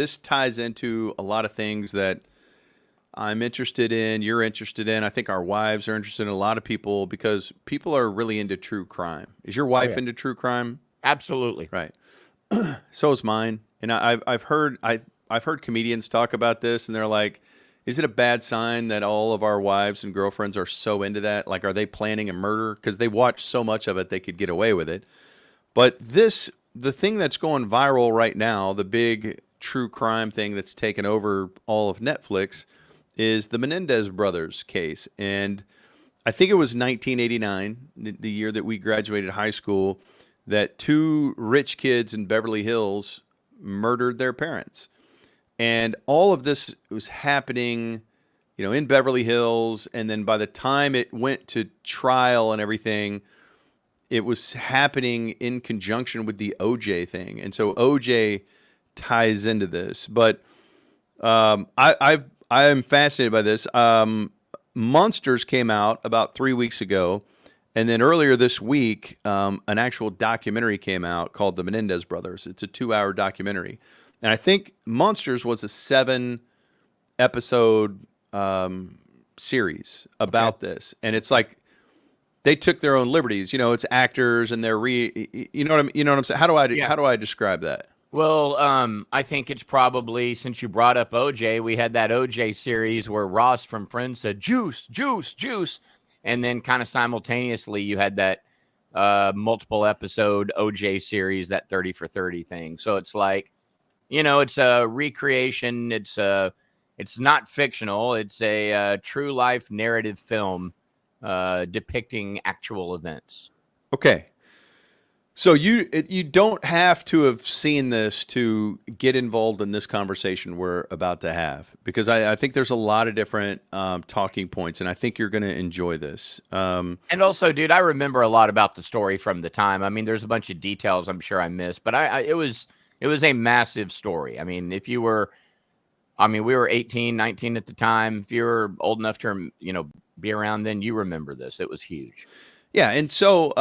this ties into a lot of things that I'm interested in, you're interested in. I think our wives are interested in, a lot of people, because people are really into true crime. Is your Oh wife yeah, into true crime? absolutely. Right. So is mine. And I've heard comedians talk about this, and they're like, is it a bad sign that all of our wives and girlfriends are so into that? Like, are they planning a murder? Because they watch so much of it, they could get away with it. But the thing that's going viral right now, the big true crime thing that's taken over all of Netflix, is the Menendez brothers case. And I think it was 1989, the year that we graduated high school, that two rich kids in Beverly Hills murdered their parents. And all of this was happening, in Beverly Hills. And then by the time it went to trial and everything, it was happening in conjunction with the OJ thing. And so OJ ties into this. But I am fascinated by this. Monsters came out about 3 weeks ago, and then earlier this week, an actual documentary came out called The Menendez Brothers. It's a 2-hour documentary, and I think Monsters was a 7 episode series Okay. about this, and it's like they took their own liberties. It's actors, and you know what I'm saying. Yeah. How do I describe that? Well, I think it's probably, since you brought up OJ, we had that OJ series where Ross from Friends said juice, juice, juice, and then kind of simultaneously you had that multiple episode OJ series, that 30 for 30 thing. So it's like, it's a recreation. It's not fictional. It's a true life narrative film depicting actual events. Okay. So you don't have to have seen this to get involved in this conversation we're about to have, because I think there's a lot of different talking points, and I think you're going to enjoy this. And also, dude, I remember a lot about the story from the time. I mean, there's a bunch of details I'm sure I missed, but it was a massive story. I mean, we were 18, 19 at the time. If you were old enough to, be around then, you remember this. It was huge. Yeah, and so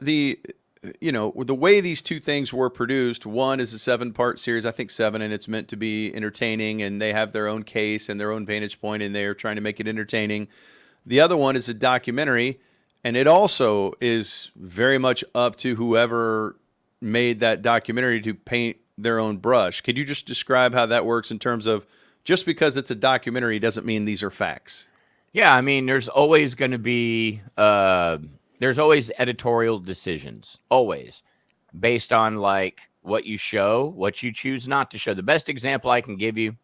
the way these two things were produced, one is a 7-part series, I think 7, and it's meant to be entertaining, and they have their own case and their own vantage point, and they're trying to make it entertaining. The other one is a documentary, and it also is very much up to whoever made that documentary to paint their own brush. Could you just describe how that works in terms of, just because it's a documentary doesn't mean these are facts? Yeah, I mean, there's always editorial decisions, always based on like what you show, what you choose not to show. The best example I can give you,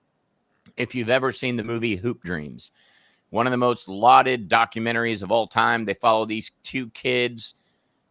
if you've ever seen the movie Hoop Dreams, one of the most lauded documentaries of all time. They follow these two kids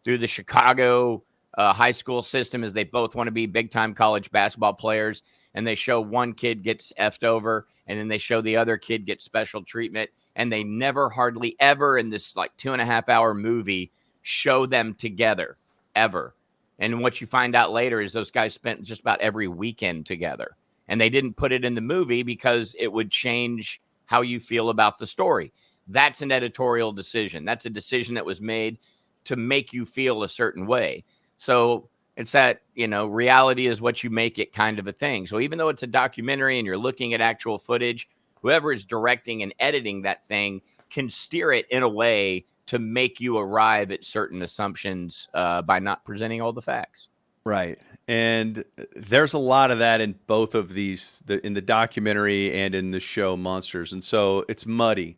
through the Chicago high school system as they both want to be big time college basketball players. And they show one kid gets effed over, and then they show the other kid gets special treatment. And they never, hardly ever, in this like 2.5 hour movie, show them together ever. And what you find out later is those guys spent just about every weekend together. And they didn't put it in the movie because it would change how you feel about the story. That's an editorial decision. That's a decision that was made to make you feel a certain way. So it's that, reality is what you make it kind of a thing. So even though it's a documentary and you're looking at actual footage, whoever is directing and editing that thing can steer it in a way to make you arrive at certain assumptions by not presenting all the facts. Right. And there's a lot of that in both of these, in the documentary and in the show Monsters. And so it's muddy.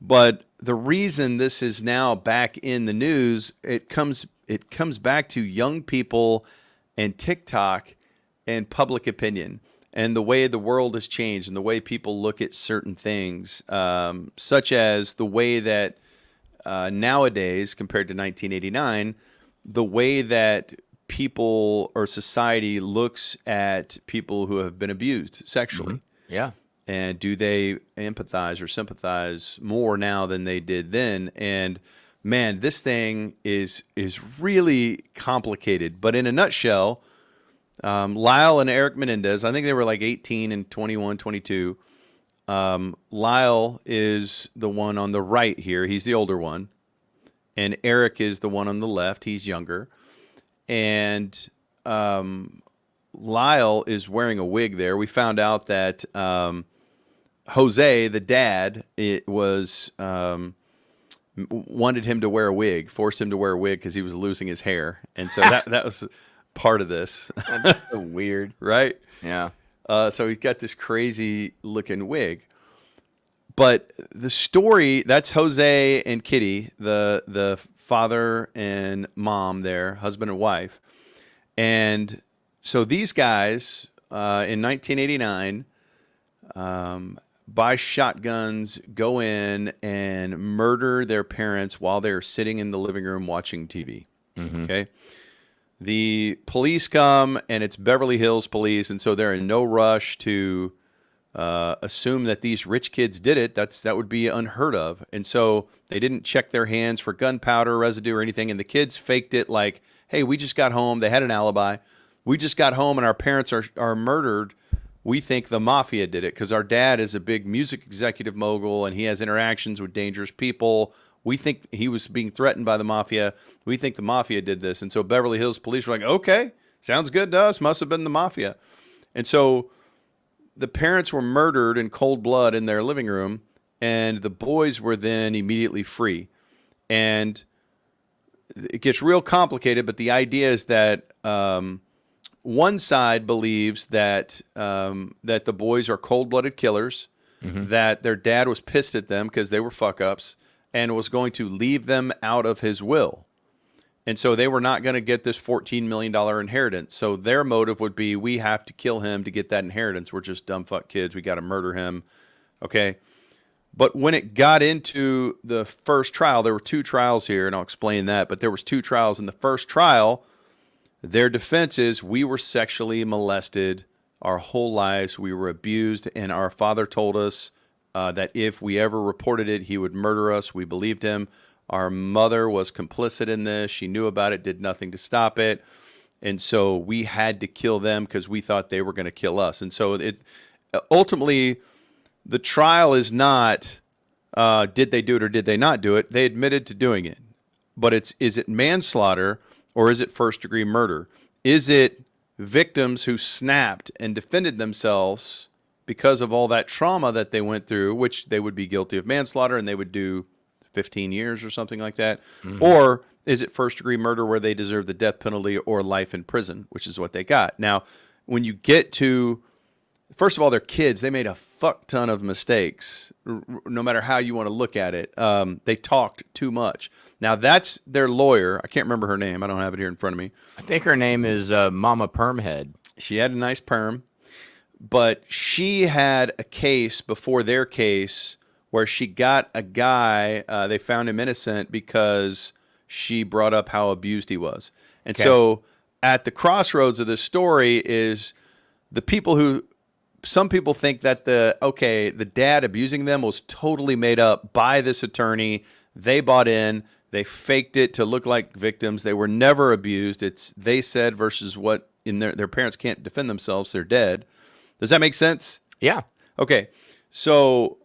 But the reason this is now back in the news, it comes back to young people and TikTok and public opinion and the way the world has changed and the way people look at certain things, such as the way that nowadays, compared to 1989, the way that people or society looks at people who have been abused Mm-hmm. sexually. Yeah. And do they empathize or sympathize more now than they did then? And man, this thing is really complicated. But in a nutshell, Lyle and Eric Menendez, I think they were like 18 and 21, 22. Lyle is the one on the right here. He's the older one. And Eric is the one on the left. He's younger. And Lyle is wearing a wig there. We found out that Jose, the dad, it was wanted him to wear a wig, forced him to wear a wig because he was losing his hair, and so that was part of this, That's so weird. right? Yeah. So he's got this crazy looking wig. But the story, that's Jose and Kitty, the father and mom there, husband and wife. And so these guys in 1989 buy shotguns, go in and murder their parents while they're sitting in the living room watching TV. Okay. The police come, and it's Beverly Hills police, and so they're in no rush to assume that these rich kids did it. That would be unheard of. And so they didn't check their hands for gunpowder residue or anything. And the kids faked it like, hey, we just got home. They had an alibi. We just got home and our parents are murdered. We think the mafia did it because our dad is a big music executive mogul and he has interactions with dangerous people. We think he was being threatened by the mafia. We think the mafia did this. And so Beverly Hills police were like, okay, sounds good to us. Must have been the mafia. And so the parents were murdered in cold blood in their living room, and the boys were then immediately free. And it gets real complicated, but the idea is that one side believes that that the boys are cold-blooded killers, that their dad was pissed at them because they were fuck-ups, and was going to leave them out of his will. And so they were not going to get this $14 million inheritance. So their motive would be, we have to kill him to get that inheritance. We're just dumb fuck kids. We got to murder him. Okay. But when it got into the first trial, there were two trials here, and I'll explain that. But there was two trials. In the first trial, their defense is, we were sexually molested our whole lives. We were abused, and our father told us that if we ever reported it, he would murder us. We believed him. Our mother was complicit in this. She knew about it, did nothing to stop it. And so we had to kill them because we thought they were going to kill us. And so it ultimately, the trial is not did they do it or did they not do it. They admitted to doing it. But is it manslaughter or is it first-degree murder? Is it victims who snapped and defended themselves because of all that trauma that they went through, which they would be guilty of manslaughter and they would do 15 years or something like that? Or is it first-degree murder where they deserve the death penalty or life in prison, which is what they got? Now, when you get to, first of all, they're kids. They made a fuck ton of mistakes, no matter how you want to look at it. They talked too much. Now, that's their lawyer. I can't remember her name. I don't have it here in front of me. I think her name is Mama Permhead. She had a nice perm, but she had a case before their case where she got a guy, they found him innocent because she brought up how abused he was. And so at the crossroads of this story is the people who, some people think that the dad abusing them was totally made up by this attorney. They bought in, they faked it to look like victims. They were never abused. It's they said versus what in their parents can't defend themselves. They're dead. Does that make sense? Yeah. Okay. So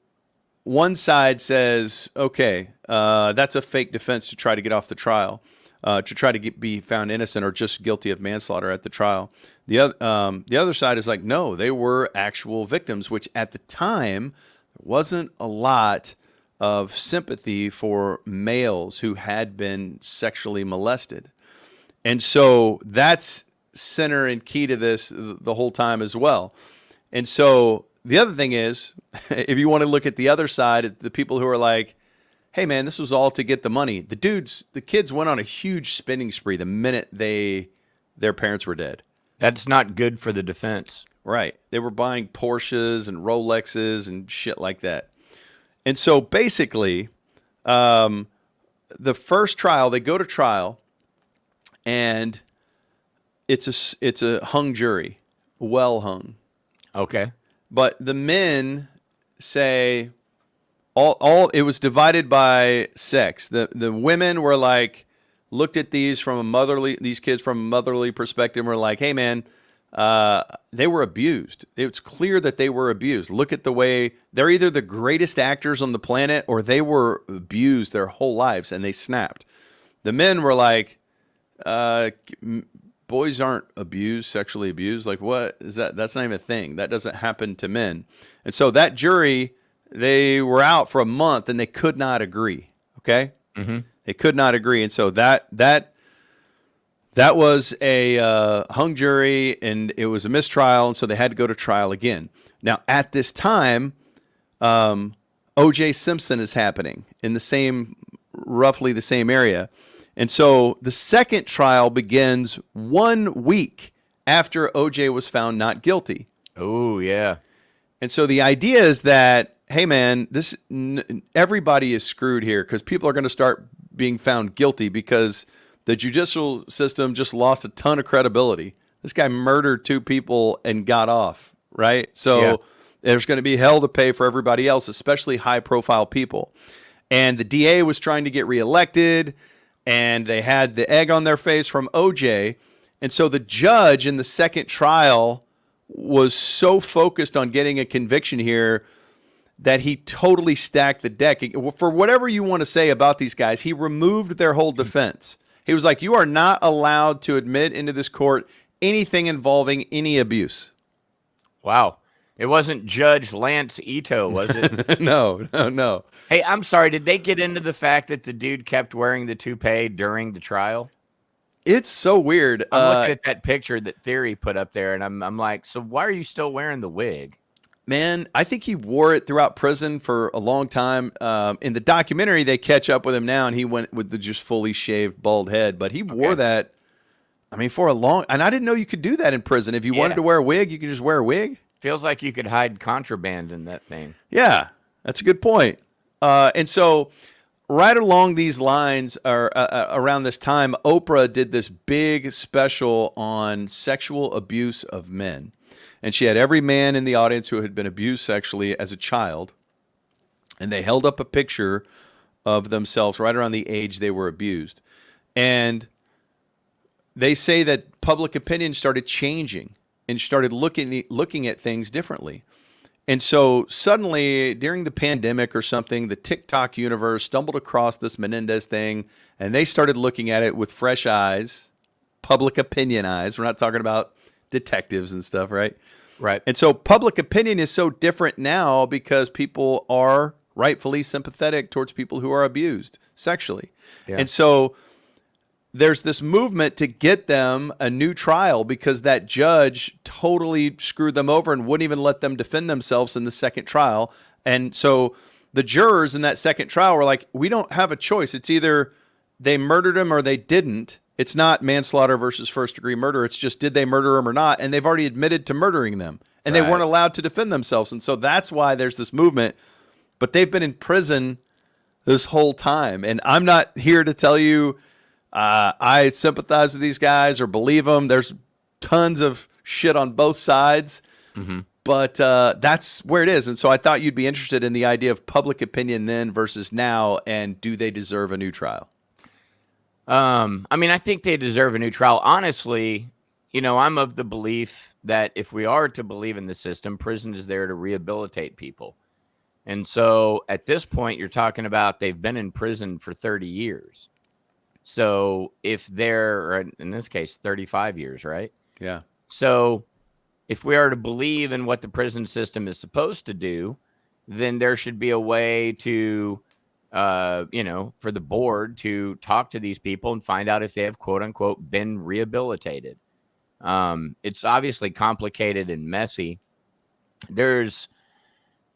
one side says, okay, that's a fake defense to try to get off the trial, to try to be found innocent or just guilty of manslaughter at the trial. The other side is like, no, they were actual victims, which at the time wasn't a lot of sympathy for males who had been sexually molested. And so that's center and key to this the whole time as well. And so the other thing is, if you want to look at the other side, the people who are like, hey man, this was all to get the money. The kids went on a huge spending spree the minute their parents were dead. That's not good for the defense. Right. They were buying Porsches and Rolexes and shit like that. And so basically, the first trial, they go to trial, and it's a hung jury, well hung. Okay. But the men say all it was divided by sex. The women were like, looked at these kids from a motherly perspective, and were like, hey man, they were abused. It's clear that they were abused. Look at the way they're either the greatest actors on the planet or they were abused their whole lives and they snapped. The men were like, boys aren't abused, sexually abused. Like, what is that? That's not even a thing. That doesn't happen to men. And so that jury, they were out for a month and they could not agree. Okay. Mm-hmm. They could not agree. And so that was a hung jury and it was a mistrial. And so they had to go to trial again. Now, at this time, O.J. Simpson is happening in roughly the same area. And so the second trial begins 1 week after O.J. was found not guilty. Oh, yeah. And so the idea is that, hey, man, everybody is screwed here because people are going to start being found guilty because the judicial system just lost a ton of credibility. This guy murdered 2 people and got off, right? So there's going to be hell to pay for everybody else, especially high-profile people. And the DA was trying to get reelected, and they had the egg on their face from OJ. And so the judge in the second trial was so focused on getting a conviction here that he totally stacked the deck. For whatever you want to say about these guys, he removed their whole defense. He was like, you are not allowed to admit into this court anything involving any abuse. Wow. It wasn't Judge Lance Ito, was it? No. Hey, I'm sorry. Did they get into the fact that the dude kept wearing the toupee during the trial? It's so weird. I'm looking at that picture that Theory put up there, and I'm like, so why are you still wearing the wig? Man, I think he wore it throughout prison for a long time. In the documentary, they catch up with him now, and he went with the just fully shaved bald head. But he wore that, I mean, for a long... And I didn't know you could do that in prison. If you wanted to wear a wig, you could just wear a wig. Feels like you could hide contraband in that thing. Yeah, that's a good point. And so right along these lines, or around this time, Oprah did this big special on sexual abuse of men. And she had every man in the audience who had been abused sexually as a child. And they held up a picture of themselves right around the age they were abused. And they say that public opinion started changing and started looking at things differently. And so suddenly, during the pandemic or something, the TikTok universe stumbled across this Menendez thing, and they started looking at it with fresh eyes, public opinion eyes. We're not talking about detectives and stuff, right? Right. And so public opinion is so different now because people are rightfully sympathetic towards people who are abused sexually. Yeah. And so there's this movement to get them a new trial because that judge totally screwed them over and wouldn't even let them defend themselves in the second trial. And so the jurors in that second trial were like, we don't have a choice. It's either they murdered him or they didn't. It's not manslaughter versus first-degree murder. It's just, did they murder him or not? And they've already admitted to murdering them. And they weren't allowed to defend themselves. And so that's why there's this movement. But they've been in prison this whole time. And I'm not here to tell you I sympathize with these guys or believe them. There's tons of shit on both sides. Mm-hmm. But that's where it is. And so I thought you'd be interested in the idea of public opinion then versus now, and do they deserve a new trial? I mean, I think they deserve a new trial. Honestly, I'm of the belief that if we are to believe in the system, prison is there to rehabilitate people. And so at this point, you're talking about they've been in prison for 30 years. So if they're, in this case, 35 years, right? Yeah. So if we are to believe in what the prison system is supposed to do, then there should be a way to, for the board to talk to these people and find out if they have, quote unquote, been rehabilitated. It's obviously complicated and messy. There's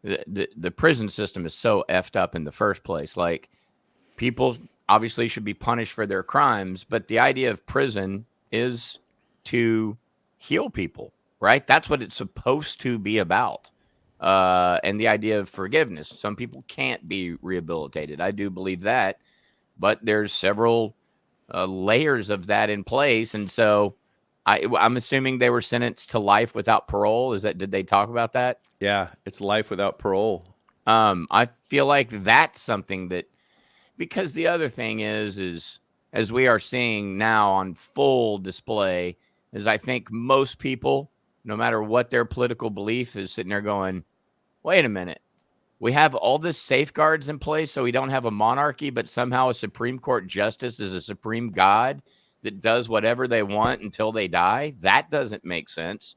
the prison system is so effed up in the first place. Like, people obviously should be punished for their crimes, but the idea of prison is to heal people, right? That's what it's supposed to be about. And the idea of forgiveness. Some people can't be rehabilitated. I do believe that, but there's several layers of that in place. And so I'm assuming they were sentenced to life without parole. Did they talk about that? Yeah, it's life without parole. I feel like that's something that, because the other thing is as we are seeing now on full display, is I think most people, no matter what their political belief, is sitting there going, wait a minute, we have all this safeguards in place so we don't have a monarchy, but somehow a Supreme Court justice is a supreme god that does whatever they want until they die. That doesn't make sense.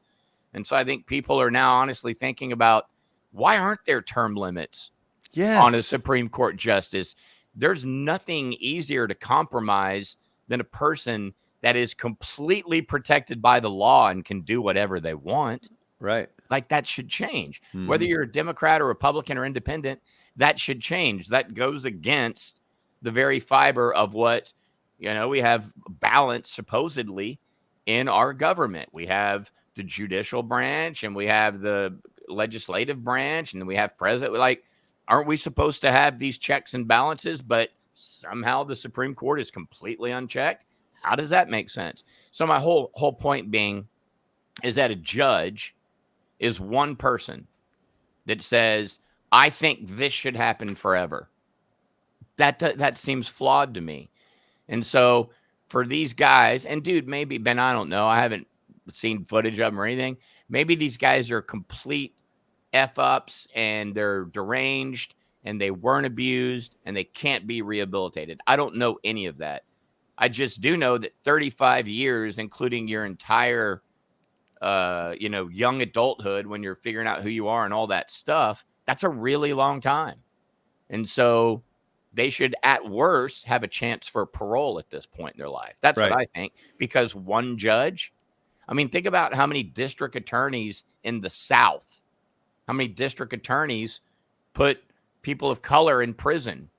And so I think people are now honestly thinking about, why aren't there term limits on a Yes. Supreme Court justice? There's nothing easier to compromise than a person that is completely protected by the law and can do whatever they want. Right. Like, that should change. Mhm. Whether you're a Democrat or Republican or independent, that should change. That goes against the very fiber of what, we have balance supposedly in our government. We have the judicial branch and we have the legislative branch and we have president. Like, aren't we supposed to have these checks and balances? But somehow the Supreme Court is completely unchecked. How does that make sense? So my whole point being is that a judge is one person that says, I think this should happen forever. That seems flawed to me. And so for these guys, and dude, maybe, Ben, I don't know, I haven't seen footage of them or anything. Maybe these guys are complete F-ups and they're deranged and they weren't abused and they can't be rehabilitated. I don't know any of that. I just do know that 35 years, including your entire young adulthood, when you're figuring out who you are and all that stuff, that's a really long time. And so they should, at worst, have a chance for parole at this point in their life. That's Right. what I think. Because one judge, I mean, think about how many district attorneys in the South, how many district attorneys put people of color in prison.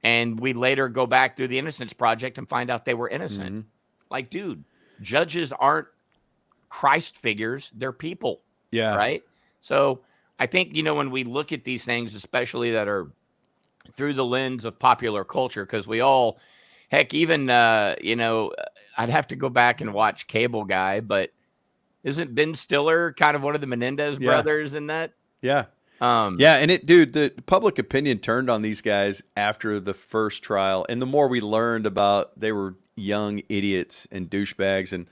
And we later go back through the Innocence Project and find out they were innocent. Mhm. Like, dude, judges aren't Christ figures, they're people. Yeah. Right. So I think, when we look at these things, especially that are through the lens of popular culture, because we all, heck, even, I'd have to go back and watch Cable Guy, but isn't Ben Stiller kind of one of the Menendez brothers in that? Yeah. Yeah. And the public opinion turned on these guys after the first trial. And the more we learned about, they were young idiots and douchebags. And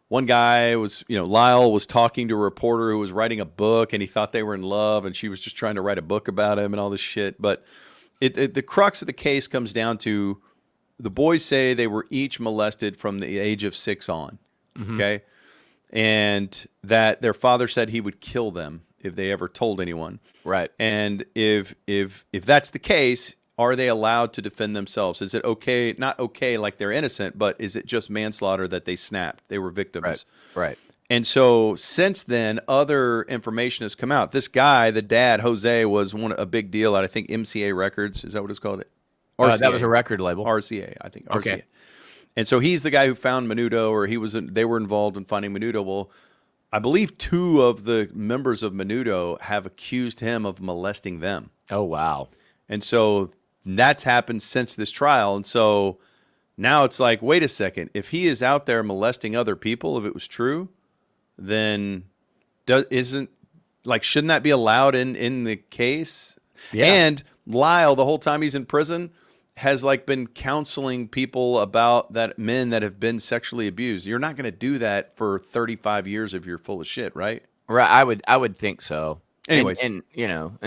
one guy was, Lyle was talking to a reporter who was writing a book and he thought they were in love and she was just trying to write a book about him and all this shit. But the crux of the case comes down to, the boys say they were each molested from the age of 6 on. Mhm. Okay. And that their father said he would kill them if they ever told anyone. Right. And if that's the case, are they allowed to defend themselves? Is it okay? Not okay, like they're innocent, but is it just manslaughter that they snapped? They were victims. Right. And so since then, other information has come out. This guy, the dad, Jose, was a big deal at, I think, MCA Records. Is that what it's called? RCA. That was a record label. RCA, I think. Okay. RCA. And so he's the guy who found Menudo, or they were involved in finding Menudo. Well, I believe 2 of the members of Menudo have accused him of molesting them. Oh, wow. And so that's happened since this trial. And so now it's like, wait a second. If he is out there molesting other people, if it was true, then shouldn't that be allowed in the case? Yeah. And Lyle, the whole time he's in prison, has been counseling people about men that have been sexually abused. You're not going to do that for 35 years if you're full of shit, right? Right. I would think so. Anyways. And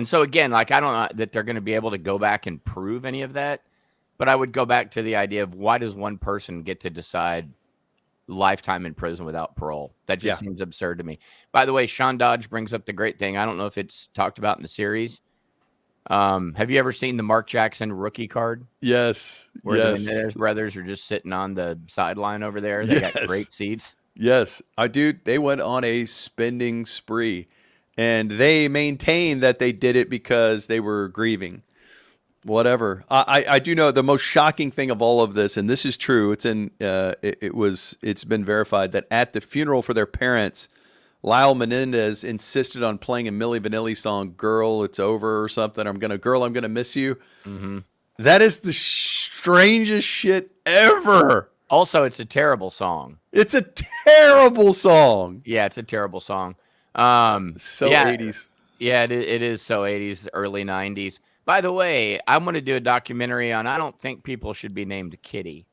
so again, I don't know that they're going to be able to go back and prove any of that, but I would go back to the idea of, why does one person get to decide lifetime in prison without parole? That just seems absurd to me. By the way, Sean Dodge brings up the great thing. I don't know if it's talked about in the series. Have you ever seen the Mark Jackson rookie card? Yes. Where the Menendez brothers are just sitting on the sideline over there. They got great seats. Yes. They went on a spending spree, and they maintained that they did it because they were grieving. Whatever. I do know the most shocking thing of all of this, and this is true. It's it's been verified that at the funeral for their parents, Lyle Menendez insisted on playing a Milli Vanilli song, "Girl, It's Over" or something. I'm gonna miss you. Mm-hmm. That is the strangest shit ever. Also, it's a terrible song. It's a terrible song. Yeah, it's a terrible song. 80s. Yeah, it is so 80s, early 90s. By the way, I'm going to do a documentary on, I don't think people should be named Kitty.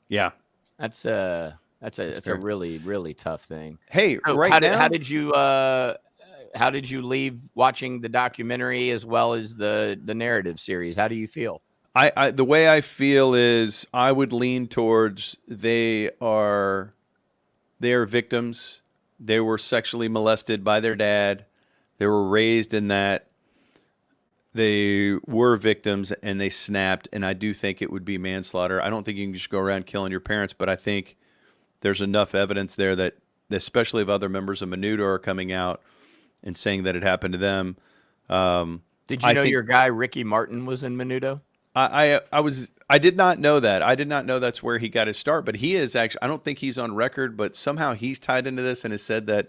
Yeah. That's a really, really tough thing. Hey, So now, how did you leave watching the documentary as well as the narrative series? How do you feel? I the way I feel is I would lean towards they are victims. They were sexually molested by their dad. They were raised in that. They were victims and they snapped. And I do think it would be manslaughter. I don't think you can just go around killing your parents, but I think there's enough evidence there that, especially if other members of Menudo are coming out and saying that it happened to them. Did you I know think your guy Ricky Martin was in Menudo? I did not know that. I did not know that's where he got his start. But he is actually. I don't think he's on record, but somehow he's tied into this and has said that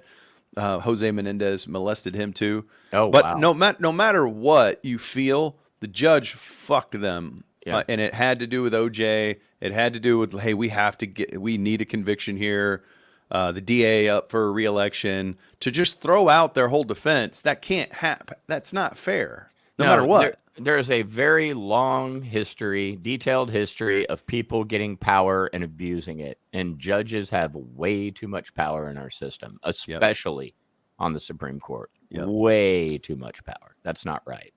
Jose Menendez molested him too. Oh, But wow. no matter what you feel, the judge fucked them, Yeah. and it had to do with OJ. It had to do with, hey, we need a conviction here. The DA up for re-election, to just throw out their whole defense. That can't happen. That's not fair. No matter what. There's a very long history, detailed history of people getting power and abusing it. And judges have way too much power in our system, especially on the Supreme Court. Yep. Way too much power. That's not right.